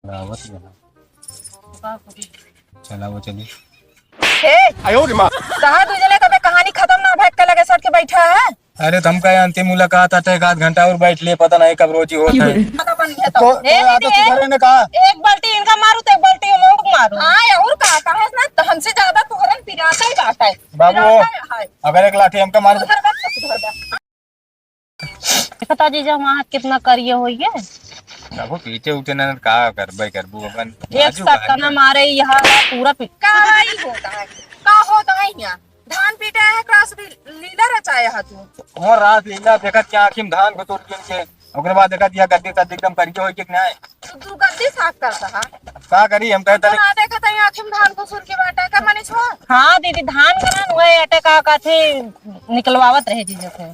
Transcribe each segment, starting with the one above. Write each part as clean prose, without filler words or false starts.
रावत बना। चला वो चली। कहा तुझे कभी कहानी खत्म ना भैग के लगे सट के बैठा है। अरे तुम का अंतिम मुलाकात आता है, 1 घंटा और बैठ लिए, पता नहीं कब रोजी होता है। ने कहा एक बाल्टी इनका मारू तो एक बाल्टी उमंग मारू। हाँ और कहा ना तो हमसे ज्यादा तुहरन पिराता ही बात है बाबू। अगर एक लाठी हमका मार पता जीजा वहाँ कितना करिए होइए बाबू पीछे उठे ना का करबू अपन एक साथ ना मारे यहाँ पूरा का ही होता है का होता है यहाँ धान पीटा है क्रॉस भी लीला रचाया है तू और रात लीला देखा क्या आखिम धान को तोड़ के ओकरे बाद देखा दिया गद्दी तद एकदम करिए होई के नहीं तू गद्दी साफ करता है का करी हम कहता ना देखा तई आखिम धान को सुर के बाटा का माने छो। हां दीदी धान करन हुए अटे का थे निकलवावत रहे जीजे से।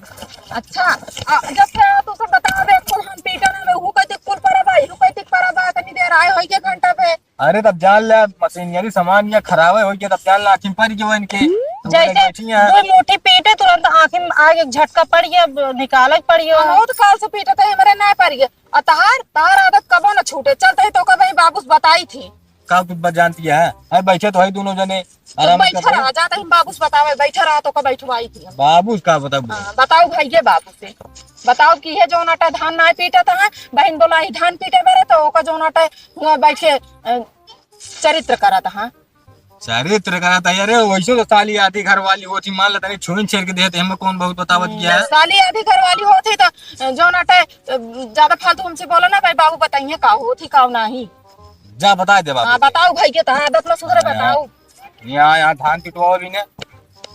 अच्छा जब से तू सब बता दे कुल हम पीटा ना हु कहते कुल पर भाई हु कहते पर बा तनी देर आए होई के घंटा पे। अरे तब जान ले मशीनरी सामान या खराब होई के तब जान ला आखिम पर जो इनके जैसे दो मोटी पीटे तुरंत आखिम आगे झटका पड़ गया निकाल पड़ गया बहुत काल से पीटे तो हमारे ना पड़ गया और तहार आदत कबो न छूटे चलते तो कभी बाबूस बताई थी का तू जानती है। अरे बैठे तो है दोनों जने आराम बैठा रहा जाता ही बाबूस बतावे बैठा रहा तो का बैठवाई थी बाबूस का बताओ। बताओ भैया बाबू से बताओ कि है जो नाटा धान ना पीटा था बहन बोला ही धान पीटे मेरे तो ओका जो नाटा बैठे चरित्र करा था चरित्र करा था यार वैसे तो साली आधी घर वाली होती मान लेता नहीं छुइन छेड़ के देते हमें कौन बहुत बतावत गया है। साली आधी घर वाली होती तो जो नाटा ज्यादा फालतू हमसे बोला ना भाई बाबू बताइए का होती का नहीं जा बता दे बाबू। हां बताओ भाई के तहां आदत ना सुधरे बताओ। यहाँ धान पिटवाओ भी ने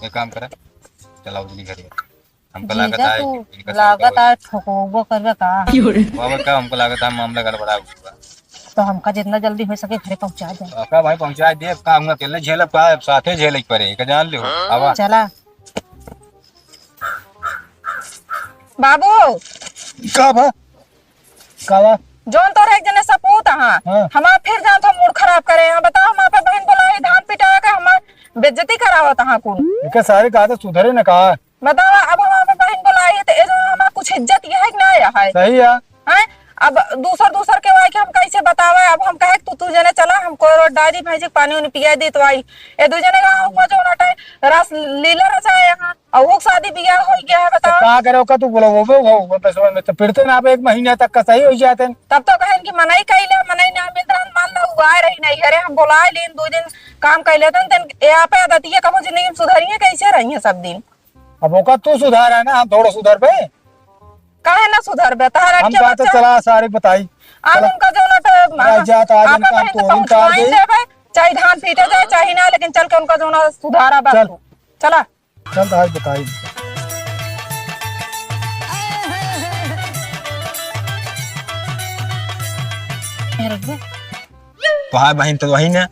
एक काम करे चलाओ जल्दी घर हमको लागत है ठोकोबो करबे का बाबा का हमको लागत है मामला गड़बड़ा हुआ तो हमका जितना जल्दी हो सके घरे पहुंचा दे का भाई पहुंचा दे का हम अकेले झेलब का साथे झेले पड़े का जान ले आवा चला बाबू का बा जोन तो एक जने सपूत हां हम फिर जान तो मूड खराब करे हां बताओ हम पे बहन बोला धान पिटा के हम बेइज्जती करावत हां कुल इनके सारे का तो सुधरे न का बताओ अब हम पे बहन बोला है तो हम कुछ इज्जत ये है कि ना है सही है हैं अब दूसर के वाई के हम कैसे बतावे अब हम कहे तू जने चला हमको डायरी भेजे पानी उन्हें पिया दे तो आई ए दू जने का जो नाटे रस लीला रचा है यहां और वो शादी बियाह हो गया है बताओ का करे का तू बोलो वो पैसा में तो फिरते ना आप 1 महीने तक का सही हो जाते तब तो कहन कि मनाई कइले मनाई ना मित्रन मान लो हुआ रही नहीं अरे हम बोलाए लेन 2 दिन काम कइले तन यहां पे आदतिया कबो जिंदगी में सुधरिए कैसे रही है सब दिन अब ओका तू सुधार है ना हम थोड़ा सुधार पे काहे ना सुधर बे तारा हम बात चला सारी बताई आज उनका जो ना जात आज इनका तो इनका दे चाहे धान पीटे जाए चाहे ना लेकिन चल के उनका जो ना सुधारा बात चला चल आज बताई तो हाँ बहन तो वही ना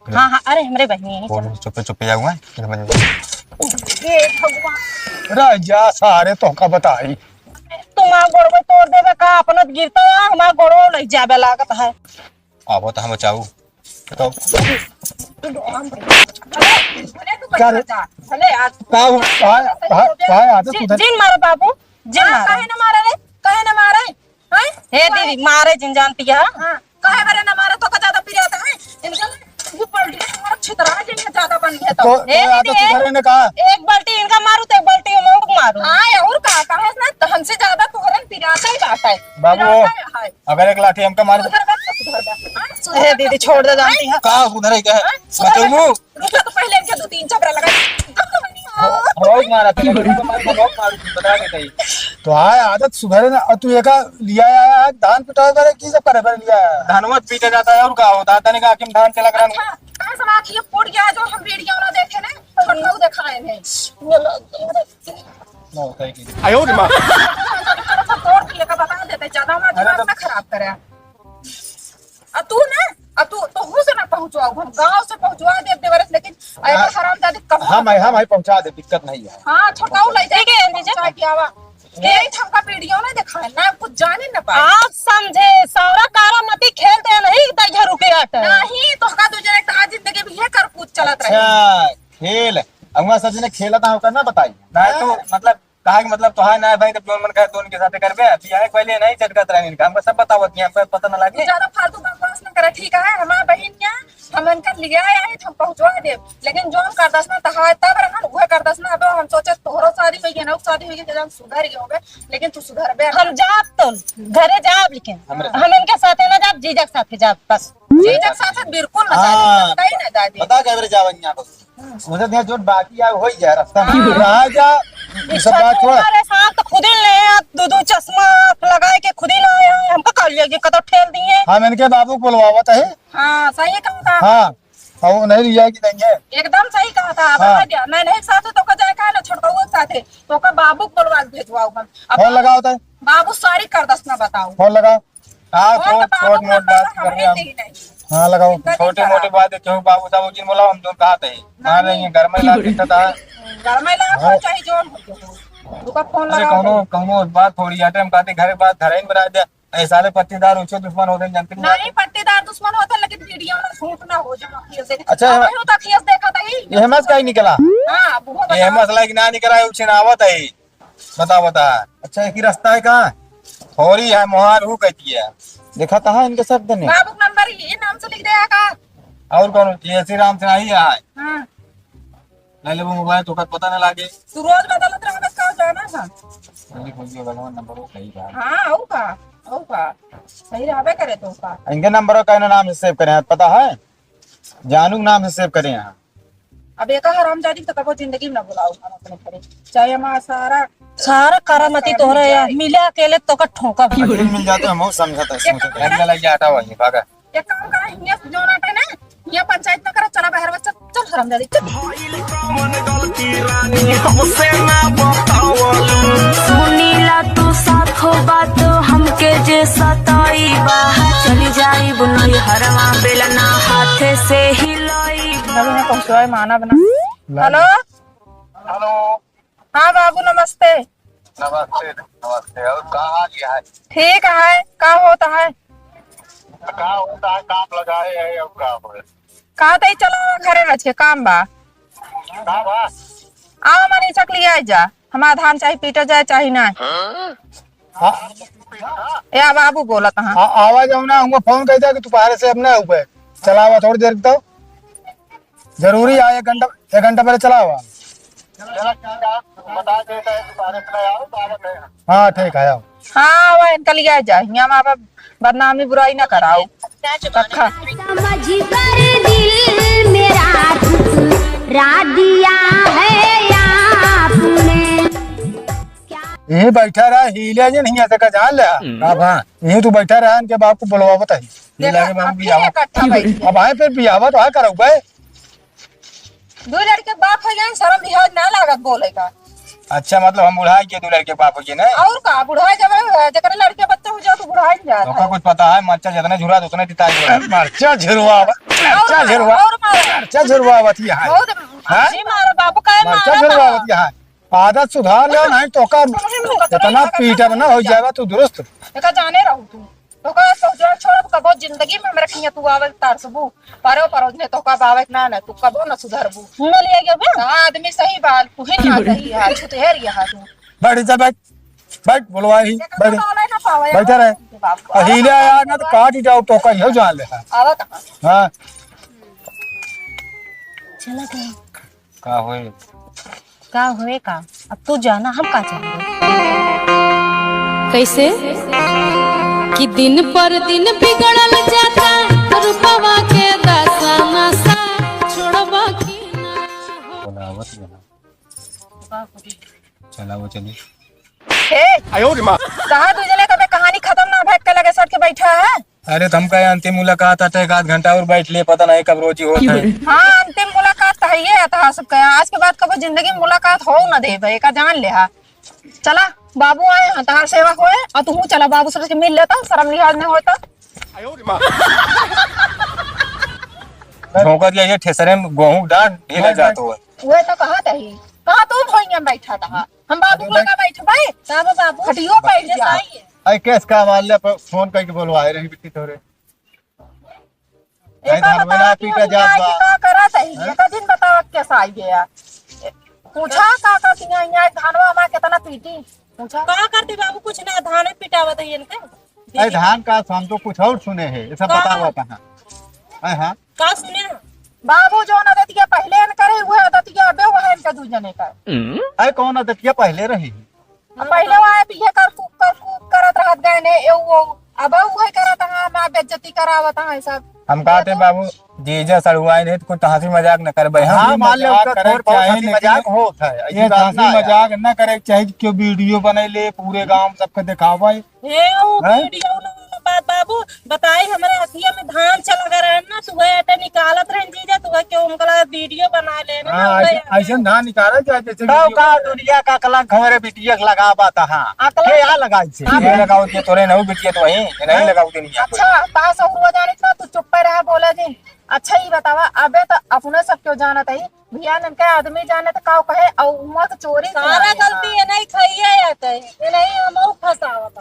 हाँ हाँ अरे हमारे बहनी है चुप चुप जाऊंगा ये भगवान राजा सारे तो का बताई तुम्हारा गोड़ो तोड़ देवे का अपना गिरता है हमारा गोड़ो ले जावे लागत है अब तो हम बचाऊ तो क्या रे चले आज का आदत सुधर जिन मारो बाबू जिन मारो काहे ना मारे हैं हे दीदी मारे जिन जानती है हां काहे मारे ना मारे तो का ज्यादा प्रिय होता है इनका वो पलटी हमारा छितरा जिनका ज्यादा बन गया तो आदत सुधरे ने कहा एक बाल्टी इनका मारू तो एक बाल्टी उमंग मारू हां और का है ना तो हमसे ज्यादा तुहरन पिराता ही बात है बाबू अगर एक लाठी हमका मार ए दीदी छोड़ दे जानती है का सुधरे क्या है बताऊ रुको तो पहले इनके 2-3 चपरा लगा रोज मारा था मारू बता के कही तो हां आदत सुधरे ना तू एका लिया आया धान पिटाओ करे की सब करे पर लिया धानवा पीटे जाता है और का होता तने का आखिम धान चला करा कहां से आखिए फूट गया जो हम वीडियो ना देखे ना ठंडा दिखाए हैं ना होता है कि आयो रे मां तोड़ के लेकर बता देते ज्यादा मत दिमाग ना खराब करे आ तू तो हूं से ना पहुंचवाओ हम गांव से पहुंचवा दे देवरस लेकिन ऐसा हरामजादी कब हम पहुंचा दे दिक्कत नहीं है हां छोटाऊ ले जाएंगे नीचे क्या आवा के हमका वीडियो ना दिखाए ना कुछ जाने ना पाए आप समझे सौरा कारा मती खेलते नहीं तैया रुके हट नहीं तो का तुझे एक जिंदगी में ये कर कूद चलत रहे अच्छा खेल अंगा सच ने खेला था होकर ना बताई ना तो मतलब कहा कि मतलब तो है ना भाई, तब मन करे तो उनके साथ करबे, बियाह है पहले नहीं चटकत रहे इनका, हमको सब बतावत नहीं, हमको पता ना लगे। ज्यादा फालतू बकवास न करे, ठीक है? हमारा बहन यहाँ हम इनका लिया आए हम पहुंचवा दे, लेकिन जो हम कर दस ना तहा तब रहन उहे कर दस ना। अब हम सोचे तोहरो शादी होई ना, शादी होई के हम सुधर गए होबे, लेकिन तू सुधर बे। हम जाब तो घरे जाब, लेकिन हम इनके साथ ना जाब, जीजा के साथ जाब बस। जीजा के साथ बिल्कुल ना जाब, कहीं ना जाब। बता के बरे जावन यहां बस मुझे यहाँ जो बाकी है हो जाए रास्ता में रहा जा। ये सब बात छोड़, अरे साहब तो खुद ही ले दो चश्मा लगाए के खुद ही लाए हैं, हमको कह लिया कि कतो ठेल दिए। हम इनके बाबू को बुलवावत है। हां सही कहा था। हां और नहीं लिया कि देंगे, एकदम सही कहा था। अब मैं नहीं साथ तो का जाए का ना छोटकाऊ साथे तो का बाबू को बुलवा भेजवाओ हम। फोन लगाओ तो बाबू सारी कर दस ना बताओ। फोन लगाओ। हां फोन तो छोट मोट बात कर रहे हैं। हाँ लगाओ, छोटी मोटी बात है क्यों बाबू साहब जी बोला हम दोनों कहा थे ना नहीं घर में ला दिक्कत है, घर में ला चाहिए जोन हो रुका फोन अरे लगाओ। कौनो बात थोड़ी आटे हम कहते घर बात घर ही बना दिया, ऐसा ले पट्टीदार ऊंचे दुश्मन होते जानते नहीं पट्टीदार दुश्मन होता, लेकिन वीडियो में शूट ना हो जाए अखियों से। अच्छा मैं तो अखियों से देखा था ही ये मस का ही निकला। हां वो ये मसला कि ना निकला है उछे आवत है, बता। अच्छा एक ही रास्ता है कहां होरी है मोहार हु कहती है, देखा था इनके शब्द ने। बाबू नंबर ये नाम से लिख दिया का और कौन ये श्री राम से आई है। हां ले ले वो मोबाइल तो पता ना लागे, तू रोज बदलत रह बस का जाना था। भगवान नंबर सही है। हां औ का सही रहबे करे तो का इनके नंबर का नाम से सेव करें पता है, जानू नाम से सेव करें यहाँ। अब एक हरामजादी तो कबो जिंदगी में ना बुलाओ हम अपने घरे, चाहे हमारा सारा करामती तोहरे या मिले अकेले तो का ठोका मिल जाते हम समझता है लग जाता हुआ ये भागा। एक काम करा हिया जो नाटे ना हिया पंचायत में करा, चला बाहर बच्चा चल हरामजादी चल। सुनीला तू साथ हो बात हमके जे सताई बा, चली जाई बुनई हरवा बेलना हाथे से हिलाई। नवी ने पहुंचवाए माना बना। हेलो हेलो हाँ बाबू नमस्ते। नमस्ते नमस्ते। और कहाँ गया है? ठीक है, क्या होता है? कहाँ होता है काम लगाए है अब काम है। कहा तो चलो घरे रह के काम बा। काम है? आओ मनी चक लिया जा, हमारा धान चाहे पीटा जाए चाहे ना। या बाबू बोला था आवाज ना हमको फोन कर दिया कि तू बाहर से अपने ऊपर चला हुआ थोड़ी देर तो जरूरी है, 1 घंटा पहले चला हुआ। हाँ ठीक है। हाँ वह इनका लिया जा, यहाँ माँ बाप बदनामी बुराई ना कराओ। रखा समझ कर दिल मेरा ठुकरा दिया है आपने। यही बैठा रहा हिले जे नहीं ऐसे का जान ले। हाँ यही तू बैठा रहा इनके बाप को बुलवा बताई अब आए फिर बियावा तो आ करो भाई। दो लड़के बाप है यहाँ शर्म लिहाज ना लागत बोलेगा। अच्छा मतलब हम बुढ़ाई के 2 लड़के बाप हो ना और का बुढ़ाई जब जकर लड़के बच्चे हो जाओ तो बुढ़ाई जा तो का कुछ पता है मर्चा जितना झुरा उतना दिता है मर्चा झुरवा बतिया है जी मारो बाबू का मर्चा झुरवा बतिया है। आदत सुधार ले नहीं तो का इतना पीटा बना हो जाएगा तू दुरुस्त का जाने रहू तू तो का सोचो छोड़ कबो जिंदगी में मेरे किया तू आवे तार सबू परो ने तो का बावे ना तू कबो न सुधरबू न लिया गया बे आदमी सही बात तू ही ना सही है छुत हेर यहां तू बैठ जा बैठ बुलवा ही बैठा रहे हिले आया ना तो काट ही जाओ तो का हो जान ले आवा कहां हां चला गया का होए का अब तू जाना हम का चलेंगे कैसे कि दिन पर दिन बिगड़ल जाता रूपवा के दशा नशा छोड़वा की ना हो। चला वो चली आयो रे मां कहां तू जले कबे कहानी खत्म ना भेट के लगे सट के बैठा है। अरे तुम का अंतिम मुलाकात आता है 1 घंटा और बैठ लिए पता नहीं कब रोजी होता है। हां अंतिम मुलाकात तो है ये आता सब का आज के बाद कब जिंदगी में मुलाकात हो ना दे भाई का जान ले। चला बाबू आए हैं तहार सेवा होए और तू चला बाबू से मिल लेता शर्म लिहाज नहीं होता। ठोकर दिया ये ठेसरे में गेहूं डाल ढीला जाता है वो तो कहां तू भोइया बैठा था हम बाबू लगा बैठे भाई तब बाबू हटियो बैठ जा आई केस का वाले पर फोन करके बोलवाए रही बिट्टी तोरे एक बता पीटा जात बा का करा सही एक दिन बताओ कैसा आई गया पूछा का करती है यहाँ धानवा में कितना पीटी पूछा का करती बाबू कुछ ना धान पिटावत है इनके अरे धान का हम तो कुछ और सुने हैं ये सब का? बताओ कहाँ हाँ का सुने बाबू जो न दतिया पहले न करे हुए दतिया अबे वह इनका दू जने का अरे कौन दतिया पहले रही अब पहले वह बिहे कर कूक करत रहत गए ने वो अब वह करत हां मां बेइज्जती करावत हां सब हम कहते हैं बाबू जीजा सड़ुआए नहीं तो कुछ हंसी मजाक न कर भाई हाँ हम मान ले मजाक उसका करे थोड़ा बहुत चाहे हंसी लेकिन मजाक होता है ये हंसी मजाक न करे चाहे क्यों वीडियो बने ले पूरे गांव सबके दिखावा हे ओ वीडियो वाला बात बाबू बताई हमारे हथिया में धान चला रहे ना तू ऐसे निकालत रहे जीजा तू क्यों उनका वीडियो बना लेना हाँ ऐसे धान निकाला जाए जैसे गाँव का दुनिया का कलंक हमारे बिटिया के लगा पाता हाँ के यहाँ लगाई से ये लगाओ के तोरे नहीं बिटिया तो वही नहीं लगाओ दुनिया अच्छा पास हुआ जाने ना तू चुप पे रहा बोला जी अच्छा ही बतावा अबे तो अपने सब क्यों जानत है भैया ने का आदमी जाने तो काऊ कहे और उमा तो चोरी सारा गलती है नहीं खाइए आते ये नहीं हम फसावत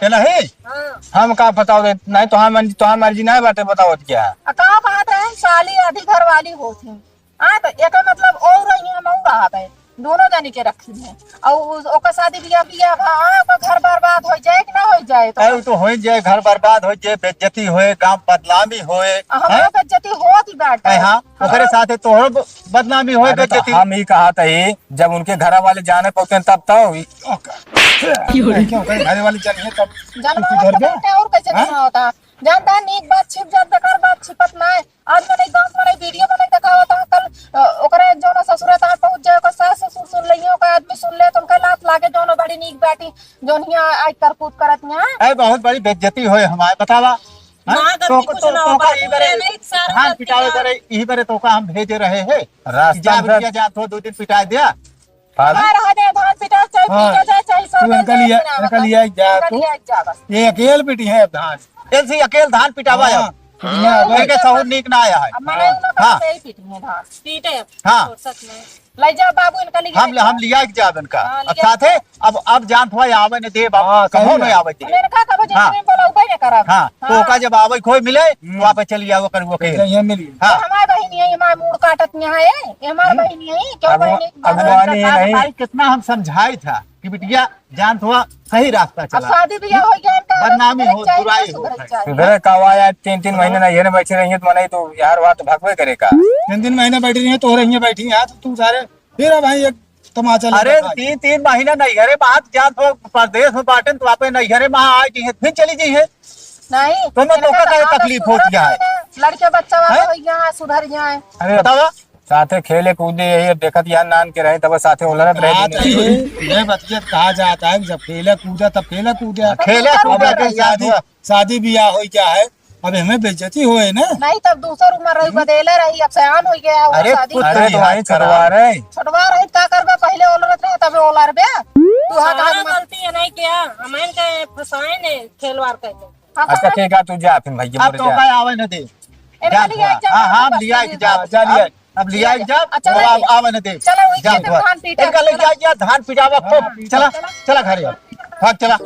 ये नहीं हां हम का बताओ दे नहीं तो हम मर्जी नहीं बाटे बताओ क्या का बात है साली आधी घर वाली होती हाँ तो एक मतलब और रही हम और रहा है दोनों जानी के रखी है और ओकर शादी बियाह घर बर्बाद हो जाए कि ना हो जाए तो अरे तो हो जाए घर बर्बाद हो जाए बेइज्जती होए गांव बदनामी होए हमारा बेइज्जती होती बात है हाँ ओकरे साथे तोहर बदनामी होए अरे तो बेइज्जती हम ही कहा था ही जब उनके घर वाले जाने पहुंचे तब तो क्यों करे घरे वाली जानी है तब जानवर और कैसे नहीं होता जानता है नीक बात छिप जात बेकार बात छिपत ना है आज मैंने गांव वाले वीडियो बना देखा होता कल ओकरे जो ना ससुर ता पहुंच जाए ओकर सास ससुर सुन लियो का आदमी सुन ले तो उनका लात लागे जो बड़ी नीक बाटी जो हिया आज करकूत करत यहाँ अरे बहुत बड़ी बेइज्जती होए हमारे बतावा ना गलती कुछ ना हो नहीं सारा धान पिटावे करे यही बारे तो का हम भेजे रहे हैं रास्ता में जा जा तो 2 दिन पिटा दिया रहा दे धान पिटा चाहे सब इनका लिया जा तो जा बस ये अकेले बेटी है धान ऐसे अकेले धान पिटावा है के सहूर नीक ना आया है अब मैंने उनको यही पीटी है धान पीटे हाँ। सच में ले जा बाबू इनका लिया हम लिया जाब इनका हाँ, अब साथे अब जान थोड़ा आवे ने दे बाबा कहो नहीं आवे दे मैंने कहा था हाँ। जिसने बोला उपाय न करा हाँ तो ओका जब आवे कोई मिले वहां पे चली आओ कर वो कहे ये मिली हाँ हमारी बहन है हमारे मूड काटत यहाँ है ये हमारी बहन है क्यों बहन अगवानी नहीं भाई कितना हम समझाई था कि बिटिया जान थोड़ा सही रास्ता अब चला शादी ब्याह हो गया इनका बदनामी हो, बुराई हो। सुधरे कवा यार 3 महीने ना ये बैठे रही तो मनाई तो यार बात भगवे करेगा 3 महीने बैठी रही है तो रही बैठी है तुम सारे फिर भाई एक तमाचा अरे 3 महीना नहीं अरे बात जान थोड़ा प्रदेश में बांटे तो आप नहीं अरे वहाँ आई है फिर चली गई है नहीं तो मैं मौका का तकलीफ होती है लड़के बच्चा वाला हो गया सुधर जाए अरे बतावा साथे खेले कूदे यही देखत यार नान के रहे तब साथे उलरत रहे ये बतिया कहा जाता है जब खेला कूदा तब खेला कूदा खेला कूदा के शादी ब्याह हो क्या है अब हमें बेइज्जती होए ना नहीं तब दूसर उम्र रही बदले रही अब सयान हो गया अरे शादी अरे तुम्हारी छड़वा रहे छटवा रही का करबे पहले ओलरत रहे तबे ओलर बे तू हा सारा गलती है नहीं क्या हमें के फसाए ने खेलवार कहते अच्छा ठीक है तू जा फिर भैया अब तो काय आवे न दे हाँ हाँ लिया जा लिया अब लिया जा अब आवे न दे चलो वही खेत में धान पीटे इनका ले जा धान पिटावा खूब चला चला घर भाग चला